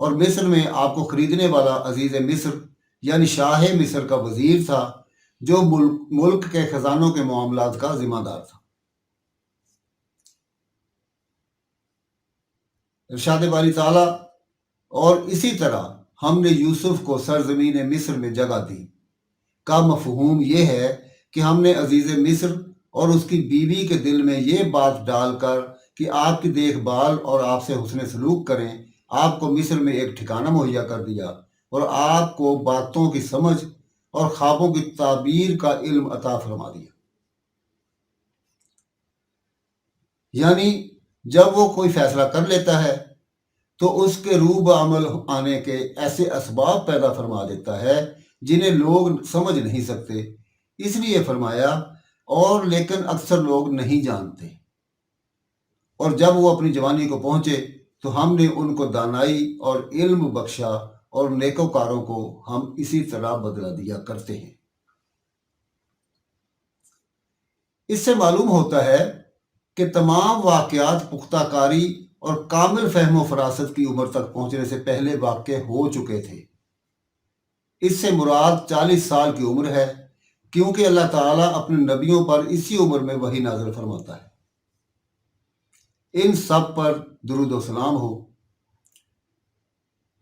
اور مصر میں آپ کو خریدنے والا عزیز مصر یعنی شاہ مصر کا وزیر تھا، جو ملک کے خزانوں کے معاملات کا ذمہ دار تھا۔ ارشاد باری تعالیٰ، اور اسی طرح ہم نے یوسف کو سرزمین مصر میں جگہ دی کا مفہوم یہ ہے کہ ہم نے عزیز مصر اور اس کی بیوی کے دل میں یہ بات ڈال کر کہ آپ کی دیکھ بھال اور آپ سے حسن سلوک کریں، آپ کو مصر میں ایک ٹھکانہ مہیا کر دیا اور آپ کو باتوں کی سمجھ اور خوابوں کی تعبیر کا علم عطا فرما دیا۔ یعنی جب وہ کوئی فیصلہ کر لیتا ہے تو اس کے روح عمل آنے کے ایسے اسباب پیدا فرما دیتا ہے جنہیں لوگ سمجھ نہیں سکتے، اس لیے فرمایا اور لیکن اکثر لوگ نہیں جانتے۔ اور جب وہ اپنی جوانی کو پہنچے تو ہم نے ان کو دانائی اور علم بخشا، اور نیکوکاروں کو ہم اسی طرح بدلہ دیا کرتے ہیں۔ اس سے معلوم ہوتا ہے کہ تمام واقعات پختہ کاری اور کامل فہم و فراست کی عمر تک پہنچنے سے پہلے واقع ہو چکے تھے۔ اس سے مراد 40 سال کی عمر ہے، کیونکہ اللہ تعالیٰ اپنے نبیوں پر اسی عمر میں وحی نازل فرماتا ہے۔ ان سب پر درود و سلام ہو۔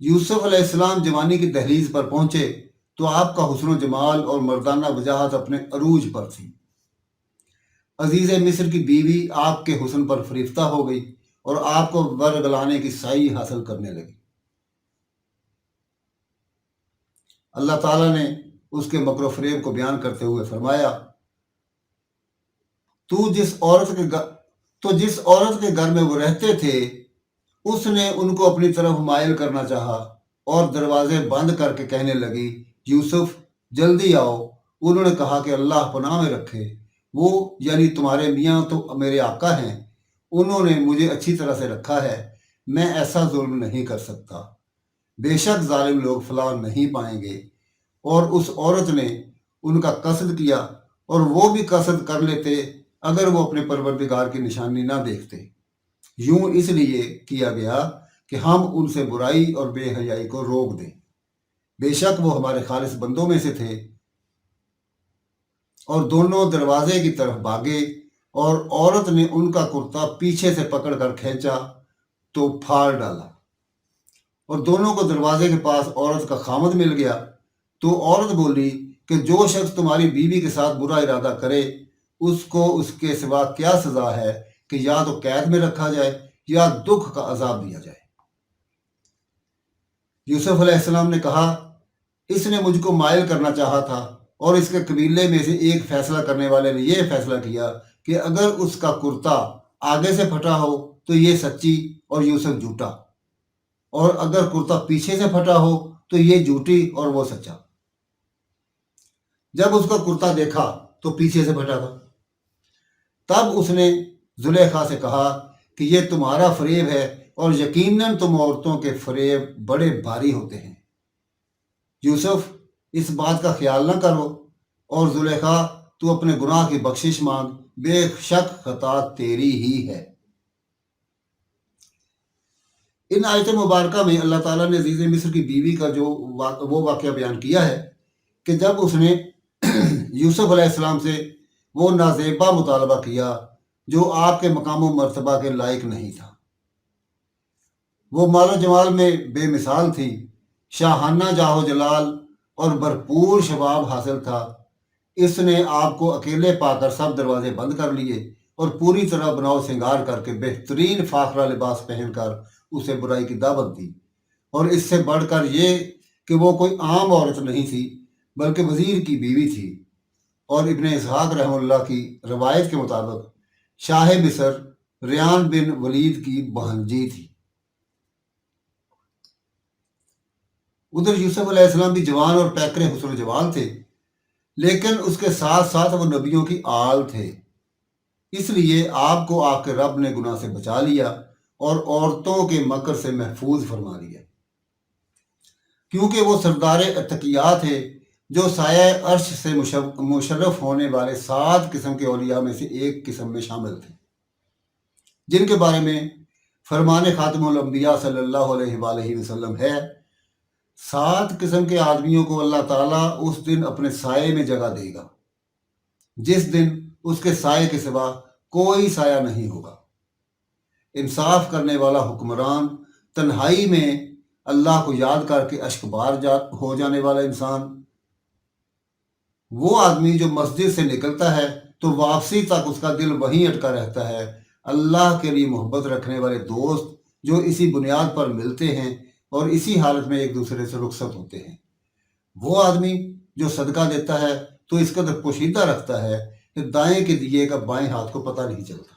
یوسف علیہ السلام جوانی کی دہلیز پر پہنچے تو آپ کا حسن و جمال اور مردانہ وجاہت اپنے عروج پر تھی۔ عزیز مصر کی بیوی آپ کے حسن پر فریفتہ ہو گئی اور آپ کو ورگلانے کی سعی حاصل کرنے لگی۔ اللہ تعالیٰ نے اس کے مکر و فریب کو بیان کرتے ہوئے فرمایا، تو جس عورت کے گھر میں وہ رہتے تھے اس نے ان کو اپنی طرف مائل کرنا چاہا اور دروازے بند کر کے کہنے لگی، یوسف جلدی آؤ۔ انہوں نے کہا کہ اللہ پناہ میں رکھے، وہ یعنی تمہارے میاں تو میرے آقا ہیں، انہوں نے مجھے اچھی طرح سے رکھا ہے، میں ایسا ظلم نہیں کر سکتا، بے شک ظالم لوگ فلاح نہیں پائیں گے۔ اور اس عورت نے ان کا قصد کیا، اور وہ بھی قصد کر لیتے اگر وہ اپنے پروردگار کی نشانی نہ دیکھتے۔ یوں اس لیے کیا گیا کہ ہم ان سے برائی اور بے حیائی کو روک دیں، بے شک وہ ہمارے خالص بندوں میں سے تھے۔ اور دونوں دروازے کی طرف بھاگے، اور عورت نے ان کا کرتا پیچھے سے پکڑ کر کھینچا تو پھاڑ ڈالا، اور دونوں کو دروازے کے پاس عورت کا خامد مل گیا۔ تو عورت بولی کہ جو شخص تمہاری بیوی کے ساتھ برا ارادہ کرے اس کو اس کے سوا کیا سزا ہے کہ یا تو قید میں رکھا جائے یا دکھ کا عذاب دیا جائے۔ یوسف علیہ السلام نے کہا، اس نے مجھ کو مائل کرنا چاہا تھا، اور اس کے قبیلے میں سے ایک فیصلہ کرنے والے نے یہ فیصلہ کیا کہ اگر اس کا کرتا آگے سے پھٹا ہو تو یہ سچی اور یوسف جھوٹا، اور اگر کرتا پیچھے سے پھٹا ہو تو یہ جھوٹی اور وہ سچا۔ جب اس کا کرتا دیکھا تو پیچھے سے پھٹا تھا، تب اس نے زلیخا سے کہا کہ یہ تمہارا فریب ہے، اور یقیناً تم عورتوں کے فریب بڑے بھاری ہوتے ہیں۔ یوسف اس بات کا خیال نہ کرو، اور زلیخا تو اپنے گناہ کی بخشش مانگ، بے شک خطا تیری ہی ہے۔ ان آیت مبارکہ میں اللہ تعالیٰ نے عزیز مصر کی بیوی کا جو وہ واقعہ بیان کیا ہے کہ جب اس نے یوسف علیہ السلام سے وہ نازیبا مطالبہ کیا جو آپ کے مقام و مرتبہ کے لائق نہیں تھا۔ وہ مال و جمال میں بے مثال تھی، شاہانہ جاہ و جلال اور بھرپور شباب حاصل تھا۔ اس نے آپ کو اکیلے پا کر سب دروازے بند کر لیے اور پوری طرح بناؤ سنگار کر کے بہترین فاخرہ لباس پہن کر اسے برائی کی دعوت دی، اور اس سے بڑھ کر یہ کہ وہ کوئی عام عورت نہیں تھی بلکہ وزیر کی بیوی تھی، اور ابن اسحاق رحمہ اللہ کی روایت کے مطابق شاہ مصر ریان بن ولید کی بہنجی تھی۔ ادھر یوسف علیہ السلام بھی جوان اور پیکرے حسن و جمال تھے، لیکن اس کے ساتھ ساتھ وہ نبیوں کی آل تھے، اس لیے آپ کو آپ کے رب نے گناہ سے بچا لیا اور عورتوں کے مکر سے محفوظ فرما لیا، کیونکہ وہ سردار اتقیاء تھے جو سایہ عرش سے مشرف ہونے والے 7 قسم کے اولیاء میں سے ایک قسم میں شامل تھے، جن کے بارے میں فرمان خاتم الانبیاء صلی اللہ علیہ وآلہ وسلم ہے، 7 قسم کے آدمیوں کو اللہ تعالیٰ اس دن اپنے سائے میں جگہ دے گا، جس دن اس کے سائے کے سوا کوئی سایہ نہیں ہوگا۔ انصاف کرنے والا حکمران، تنہائی میں اللہ کو یاد کر کے اشک بار ہو جانے والا انسان، وہ آدمی جو مسجد سے نکلتا ہے تو واپسی تک اس کا دل وہیں اٹکا رہتا ہے، اللہ کے لیے محبت رکھنے والے دوست جو اسی بنیاد پر ملتے ہیں اور اسی حالت میں ایک دوسرے سے رخصت ہوتے ہیں، وہ آدمی جو صدقہ دیتا ہے تو اس قدر پوشیدہ رکھتا ہے کہ دائیں کے دیے کا بائیں ہاتھ کو پتہ نہیں چلتا،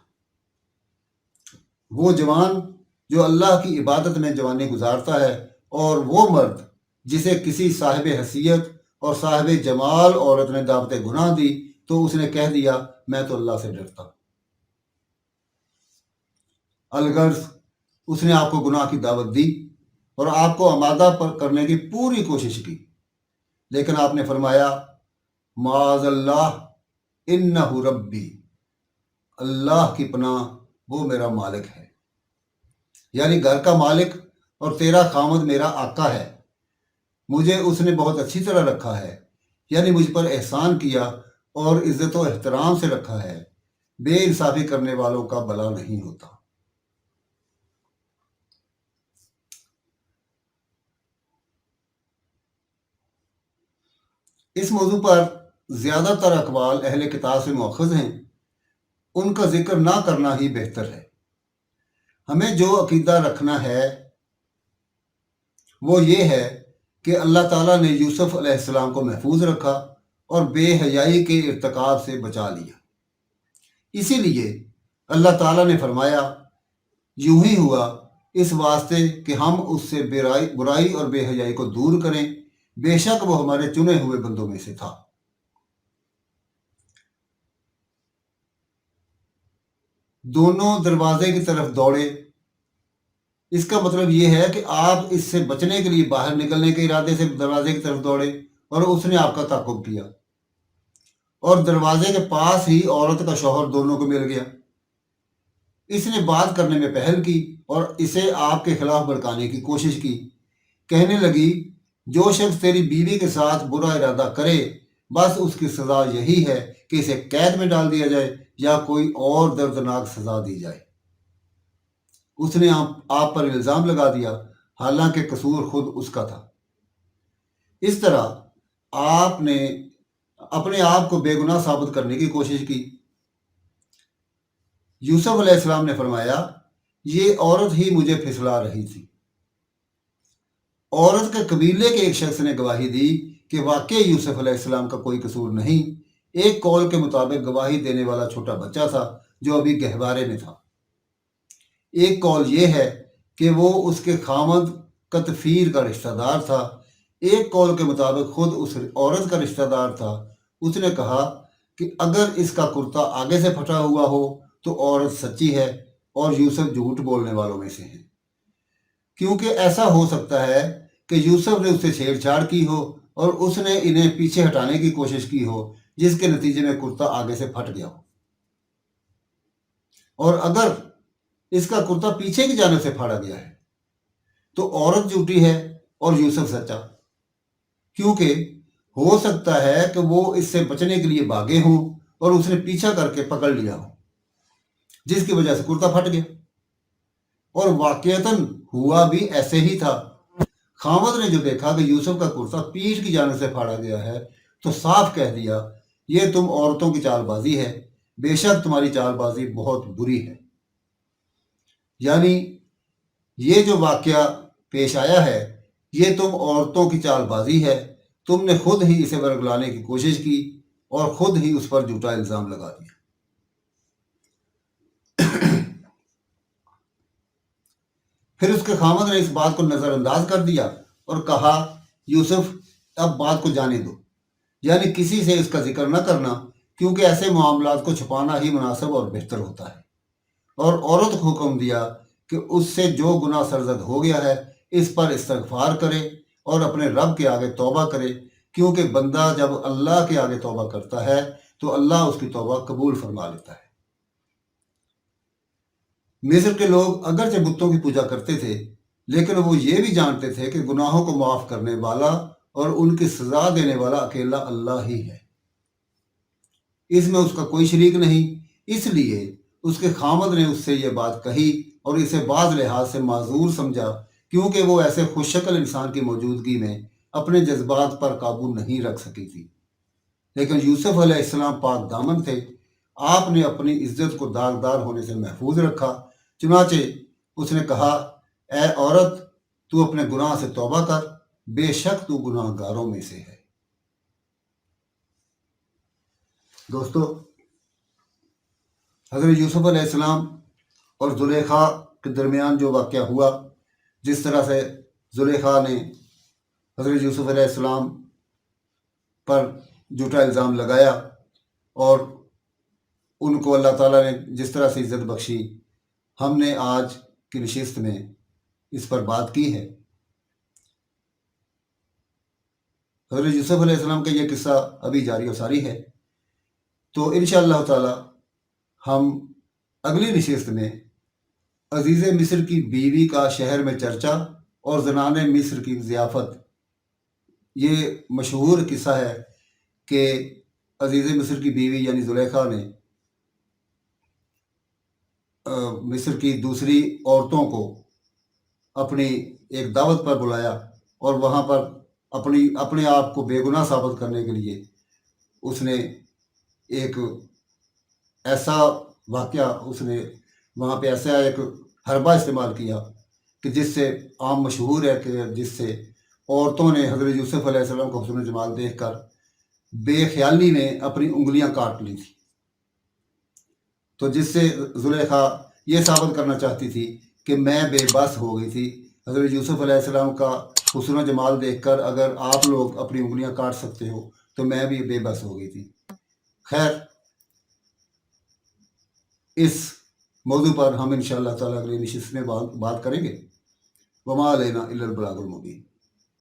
وہ جوان جو اللہ کی عبادت میں جوانی گزارتا ہے، اور وہ مرد جسے کسی صاحب حیثیت اور صاحب جمال عورت نے دعوت گناہ دی تو اس نے کہہ دیا میں تو اللہ سے ڈرتا ہوں، الغرض اس نے آپ کو گناہ کی دعوت دی اور آپ کو آمادہ کرنے کی پوری کوشش کی، لیکن آپ نے فرمایا معاذ اللہ انہ ربی، اللہ کی پناہ وہ میرا مالک ہے، یعنی گھر کا مالک اور تیرا خامد میرا آقا ہے، مجھے اس نے بہت اچھی طرح رکھا ہے، یعنی مجھ پر احسان کیا اور عزت و احترام سے رکھا ہے، بے انصافی کرنے والوں کا بھلا نہیں ہوتا۔ اس موضوع پر زیادہ تر اقوال اہل کتاب سے مؤخذ ہیں، ان کا ذکر نہ کرنا ہی بہتر ہے۔ ہمیں جو عقیدہ رکھنا ہے وہ یہ ہے کہ اللہ تعالیٰ نے یوسف علیہ السلام کو محفوظ رکھا اور بے حیائی کے ارتکاب سے بچا لیا، اسی لیے اللہ تعالیٰ نے فرمایا یوں ہی ہوا اس واسطے کہ ہم اس سے برائی اور بے حیائی کو دور کریں، بے شک وہ ہمارے چنے ہوئے بندوں میں سے تھا۔ دونوں دروازے کی طرف دوڑے، اس کا مطلب یہ ہے کہ آپ اس سے بچنے کے لیے باہر نکلنے کے ارادے سے دروازے کی طرف دوڑے اور اس نے آپ کا تعاقب کیا، اور دروازے کے پاس ہی عورت کا شوہر دونوں کو مل گیا۔ اس نے بات کرنے میں پہل کی اور اسے آپ کے خلاف بھڑکانے کی کوشش کی، کہنے لگی جو شخص تیری بیوی کے ساتھ برا ارادہ کرے بس اس کی سزا یہی ہے کہ اسے قید میں ڈال دیا جائے یا کوئی اور دردناک سزا دی جائے۔ اس نے آپ پر الزام لگا دیا، حالانکہ قصور خود اس کا تھا۔ اس طرح آپ نے اپنے آپ کو بے گناہ ثابت کرنے کی کوشش کی۔ یوسف علیہ السلام نے فرمایا یہ عورت ہی مجھے پھسلا رہی تھی۔ عورت کے قبیلے کے ایک شخص نے گواہی دی کہ واقعی یوسف علیہ السلام کا کوئی قصور نہیں، ایک قول کے مطابق گواہی دینے والا چھوٹا بچہ تھا جو ابھی گہوارے میں تھا، ایک قول یہ ہے کہ وہ اس کے خامد کتفیر کا رشتہ دار تھا، ایک قول کے مطابق خود اس عورت کا رشتہ دار تھا۔ اس نے کہا کہ اگر اس کا کرتا آگے سے پھٹا ہوا ہو تو عورت سچی ہے اور یوسف جھوٹ بولنے والوں میں سے ہیں، کیونکہ ایسا ہو سکتا ہے کہ یوسف نے اس سے چھیڑ چھاڑ کی ہو اور اس نے انہیں پیچھے ہٹانے کی کوشش کی ہو جس کے نتیجے میں کرتا آگے سے پھٹ گیا ہو، اور اگر اس کا کرتا پیچھے کی جانب سے پھاڑا گیا ہے تو عورت جھوٹی ہے اور یوسف سچا، کیونکہ ہو سکتا ہے کہ وہ اس سے بچنے کے لیے بھاگے ہوں اور اس نے پیچھا کر کے پکڑ لیا ہو جس کی وجہ سے کرتا پھٹ گیا، اور واقعتاً ہوا بھی ایسے ہی تھا۔ خامد نے جو دیکھا کہ یوسف کا کرتا پیٹھ کی جانب سے پھاڑا گیا ہے تو صاف کہہ دیا یہ تم عورتوں کی چال بازی ہے، بے شک تمہاری چال بازی بہت بری ہے، یعنی یہ جو واقعہ پیش آیا ہے یہ تم عورتوں کی چال بازی ہے، تم نے خود ہی اسے ورگلانے کی کوشش کی اور خود ہی اس پر جھوٹا الزام لگا دیا۔ پھر اس کے خامد نے اس بات کو نظر انداز کر دیا اور کہا یوسف اب بات کو جانے دو، یعنی کسی سے اس کا ذکر نہ کرنا، کیونکہ ایسے معاملات کو چھپانا ہی مناسب اور بہتر ہوتا ہے، اور عورت کو حکم دیا کہ اس سے جو گناہ سرزد ہو گیا ہے اس پر استغفار کرے اور اپنے رب کے آگے توبہ کرے، کیونکہ بندہ جب اللہ کے آگے توبہ کرتا ہے تو اللہ اس کی توبہ قبول فرما لیتا ہے۔ مصر کے لوگ اگرچہ بتوں کی پوجا کرتے تھے، لیکن وہ یہ بھی جانتے تھے کہ گناہوں کو معاف کرنے والا اور ان کی سزا دینے والا اکیلا اللہ ہی ہے، اس میں اس کا کوئی شریک نہیں۔ اس لیے اس کے خامد نے اس سے یہ بات کہی اور اسے بعض لحاظ سے معذور سمجھا، کیونکہ وہ ایسے خوش شکل انسان کی موجودگی میں اپنے جذبات پر قابو نہیں رکھ سکی تھی۔ لیکن یوسف علیہ السلام پاک دامن تھے، آپ نے اپنی عزت کو داغدار ہونے سے محفوظ رکھا۔ چنانچہ اس نے کہا، اے عورت، تو اپنے گناہ سے توبہ کر، بے شک تو گناہ گاروں میں سے ہے۔ دوستو، حضرت یوسف علیہ السلام اور زلیخا کے درمیان جو واقعہ ہوا، جس طرح سے زلیخا نے حضرت یوسف علیہ السلام پر جھوٹا الزام لگایا اور ان کو اللہ تعالیٰ نے جس طرح سے عزت بخشی، ہم نے آج کی نشست میں اس پر بات کی ہے۔ حضرت یوسف علیہ السلام کا یہ قصہ ابھی جاری و ساری ہے، تو انشاءاللہ تعالی ہم اگلی نشست میں عزیز مصر کی بیوی کا شہر میں چرچا اور زنان مصر کی ضیافت، یہ مشہور قصہ ہے کہ عزیز مصر کی بیوی یعنی زلیخا نے مصر کی دوسری عورتوں کو اپنی ایک دعوت پر بلایا اور وہاں پر اپنے آپ کو بے گناہ ثابت کرنے کے لیے اس نے ایک ایسا واقعہ، اس نے وہاں پہ ایسا ایک حربہ استعمال کیا کہ جس سے عام مشہور ہے کہ جس سے عورتوں نے حضرت یوسف علیہ السلام کو حسن جمال دیکھ کر بے خیالی میں اپنی انگلیاں کاٹ لی تھی، تو جس سے زلیخا یہ ثابت کرنا چاہتی تھی کہ میں بے بس ہو گئی تھی، حضرت یوسف علیہ السلام کا حسن و جمال دیکھ کر اگر آپ لوگ اپنی انگلیاں کاٹ سکتے ہو تو میں بھی بے بس ہو گئی تھی۔ خیر، اس موضوع پر ہم انشاءاللہ تعالیٰ اگلی نشست میں بات کریں گے۔ وما علینا الا البلاغ المبین۔